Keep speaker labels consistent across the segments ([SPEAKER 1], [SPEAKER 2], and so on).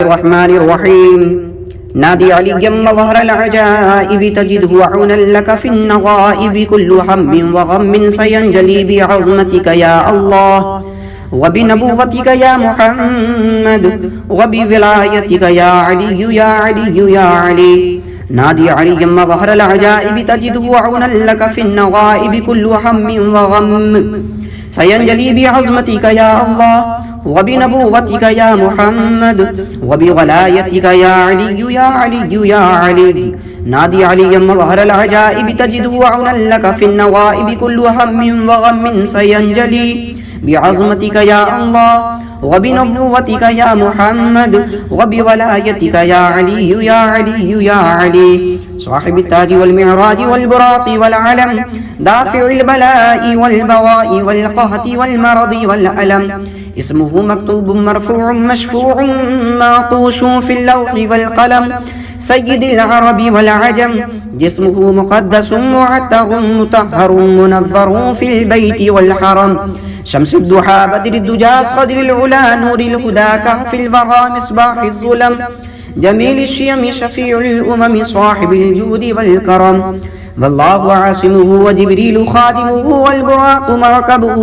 [SPEAKER 1] الرحمن الرحيم نادي عليا مظهر العجائب تجده عونا لك في النغائب كل هم وغم سينجلي بعظمتك يا الله وبنبوتك يا محمد وبولايتك يا علي يا علي يا علي نادي عليا مظهر العجائب تجده عونا لك في النغائب كل هم وغم سينجلي بعظمتك يا الله وبنبوتك يا محمد وبولايتك يا علي يا علي يا علي نادي عليا مظهر العجائب تجده عونا لك في النوائب كل هم وغم سينجلي بعظمتك يا الله وبنبوتك يا محمد وبولايتك يا علي يا علي يا علي صاحب التاج والمعراج والبراق والعلم دافع البلاء والبواء والقهط والمرض والألم اسمه مكتوب مرفوع مشفوع منقوش في اللوح والقلم سيد العرب والعجم جسمه مقدس معتر مطهر منظر في البيت والحرم شمس الضحى بدر الدجى صدر العلا نور الهدى كهف الورى مصباح الظلم جميل الشيم شفيع الأمم صاحب الجود والكرم والله عاصمه وجبريل خادمه والبراق مركبه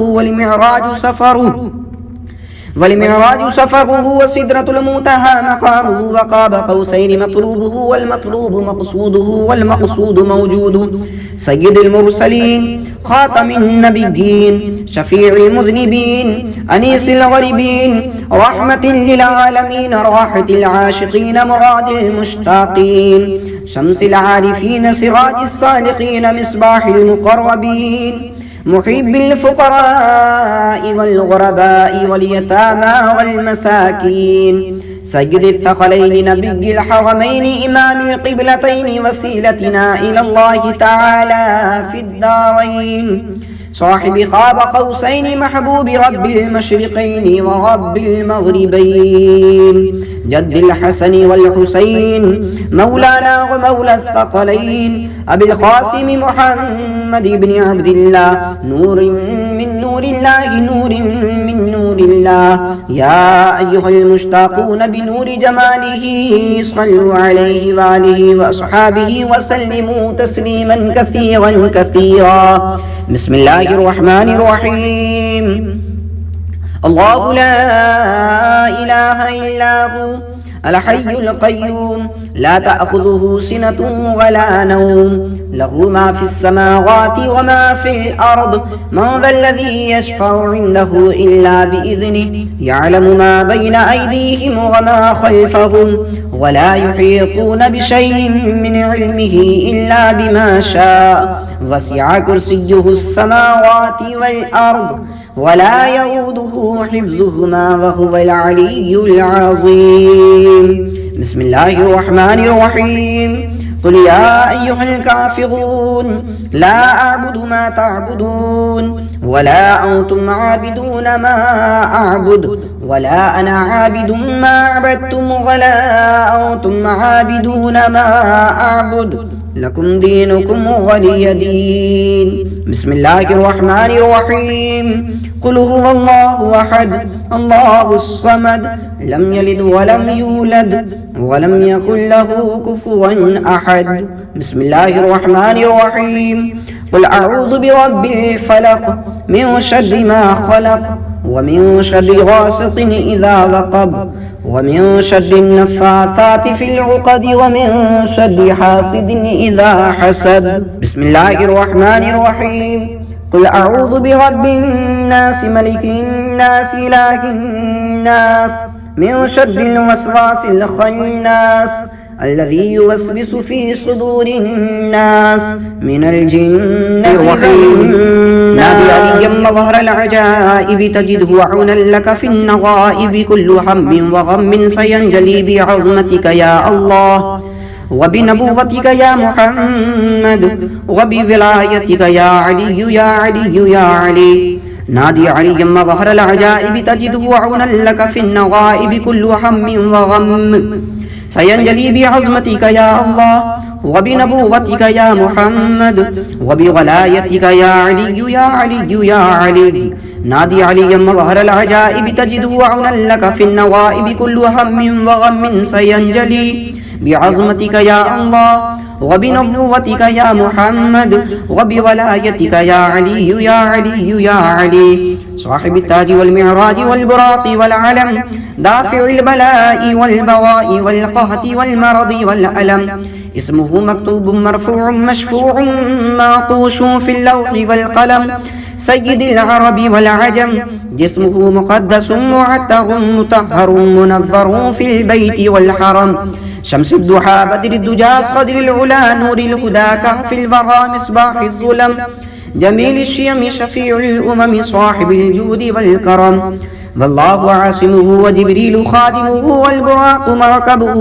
[SPEAKER 1] والمعراج سفره وسدرة المنتهى مقامه وقاب قوسين مطلوبه والمطلوب مقصوده والمقصود موجود سيد المرسلين خاتم النبيين شفيع المذنبين أنيس الغريبين رحمة للعالمين راحة العاشقين مراد المشتاقين شمس العارفين سراج الصالحين مصباح المقربين محب الفقراء والغرباء واليتامى والمساكين سيد الثقلين نبي الحرمين إمام القبلتين وسيلتنا إلى الله تعالى في الدارين صاحب قاب قوسين محبوب رب المشرقين ورب المغربين جد الحسن والحسين مولانا ومولى الثقلين أبي القاسم محمد بن عبد الله نور من نور الله نور من نور الله يا أيها المشتاقون بنور جماله صلوا عليه وآله وأصحابه وسلموا تسليما كثيرا كثيرا بسم الله الرحمن الرحيم الله لا إله إلا هو الحي القيوم لا تأخذه سنة ولا نوم له ما في السماوات وما في الأرض من ذا الذي يشفع عنده إلا بإذنه يعلم ما بين أيديهم وما خلفهم ولا يحيطون بشيء من علمه إلا بما شاء وسع كرسيه السماوات والأرض ولا يؤوده حفظهما وهو العلي العظيم بسم الله الرحمن الرحيم قل يا أيها الكافرون لا أعبد ما تعبدون ولا أنتم عابدون ما أعبد ولا أنا عابد ما عبدتم ولا أنتم عابدون ما أعبد لكم دينكم ولي دين بسم الله الرحمن الرحيم قل هو الله أحد الله الصمد لم يلد ولم يولد ولم يكن له كفوا أحد بسم الله الرحمن الرحيم قل أعوذ برب الفلق من شر ما خلق ومن شر غاسق إذا وقب ومن شر النفاثات في العقد ومن شر حاسد إذا حسد بسم الله الرحمن الرحيم قل أعوذ برب الناس ملك الناس إله الناس من شر الوسواس الخناس الذي يوسوس في صدور الناس من الجنة والرحيم نادي عليا مظهر العجائب تجده عونا لك في النغائب كل هم وغم سينجلي بعظمتك يا الله وبنبوتك يا محمد وبولايتك يا علي يا علي يا علي نادي عليا مظهر العجائب تجده عونا لك في النغائب كل هم وغم سينجلي بعظمتك يا الله وبنبوتك يا محمد وبولايتك يا علي يا علي يا علي. نادي عليا مظهر العجائب تجده عونا لك في النوائب، كل هم وغم سينجلي بعظمتك يا الله وبنبوتك يا محمد وبولايتك يا علي يا علي يا علي. صاحب التاج والمعراج والبراق والعلم، دافع البلاء والبواء والقهط والمرض والألم، اسمه مكتوب مرفوع مشفوع معقوش في اللوح والقلم، سيد العرب والعجم، جسمه مقدس معتر مطهر منظر في البيت والحرم، شمس الضحى بدر الدجى صدر العلا نور الهدى كهف الورى مصباح الظلم، جميل الشيم شفيع الأمم صاحب الجود والكرم، والله عاصمه وجبريل خادمه والبراق مركبه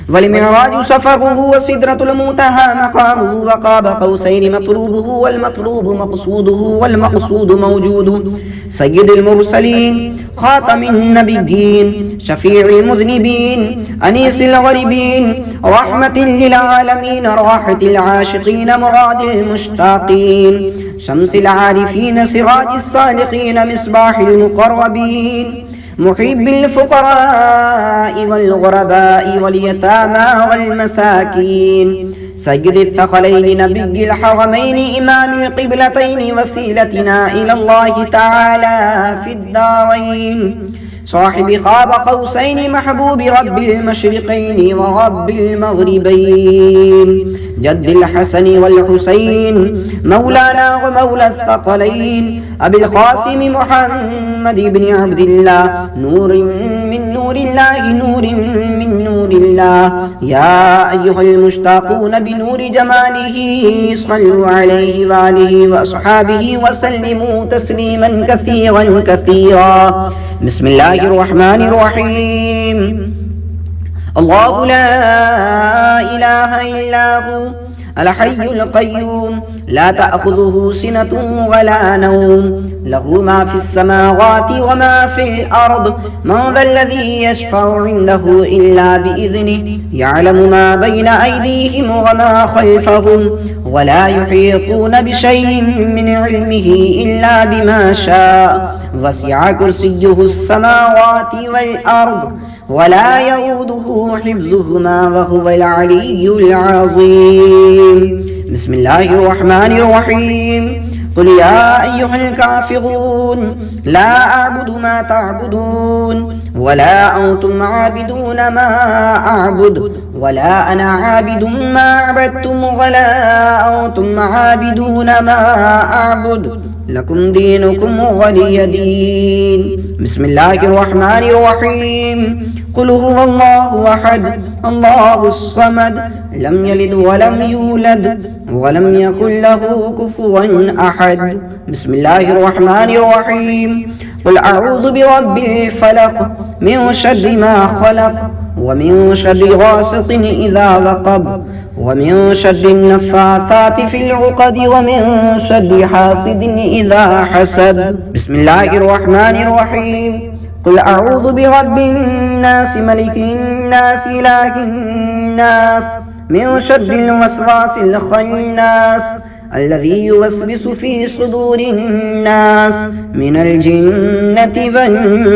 [SPEAKER 1] والمعراج سفره وسدرة المنتهى مقامه، وقاب قوسين مطلوبه والمطلوب مقصوده والمقصود موجوده، سيد المرسلين خاتم النبيين شفيع المذنبين أنيس الغريبين رحمة للعالمين راحة العاشقين مراد المشتاقين، شمس العارفين سراج الصالحين مصباح المقربين، محب الفقراء والغرباء واليتامى والمساكين، سيد الثقلين نبي الحرمين إمام القبلتين وسيلتنا إلى الله تعالى في الدارين، صاحب قاب قوسين محبوب رب المشرقين ورب المغربين، جد الحسن والحسين مولانا ومولى الثقلين، أبي القاسم محمد بن عبد الله، نور من نور الله نور من نور الله، يا أيها المشتاقون بنور جماله صلوا عليه وآله وأصحابه وسلموا تسليما كثيرا كثيرا. بسم الله الرحمن الرحيم. الله لا إله إلا هو الحي القيوم لا تأخذه سنة ولا نوم، له ما في السماوات وما في الأرض، من ذا الذي يشفع عنده إلا بإذنه، يعلم ما بين أيديهم وما خلفهم، ولا يحيطون بشيء من علمه إلا بما شاء، وسع كرسيه السماوات والأرض ولا يؤوده حفظهما وهو العلي العظيم. بسم الله الرحمن الرحيم. قل يا أيها الكافرون لا أعبد ما تعبدون ولا أنتم عابدون ما أعبد ولا أنا عابد ما عبدتم ولا أنتم عابدون ما أعبد، لكم دينكم ولي دين. بسم الله الرحمن الرحيم. قل هو الله أحد الله الصمد لم يلد ولم يولد ولم يكن له كفوا أحد. بسم الله الرحمن الرحيم. قل أعوذ برب الفلق من شر ما خلق ومن شر غاسق إذا وقب ومن شر النفاثات في العقد ومن شر حاسد إذا حسد. بسم الله الرحمن الرحيم. قل أعوذ برب الناس ملك الناس إله الناس من شر الوسواس الخناس الذي يوسوس في صدور الناس من الجنة والناس.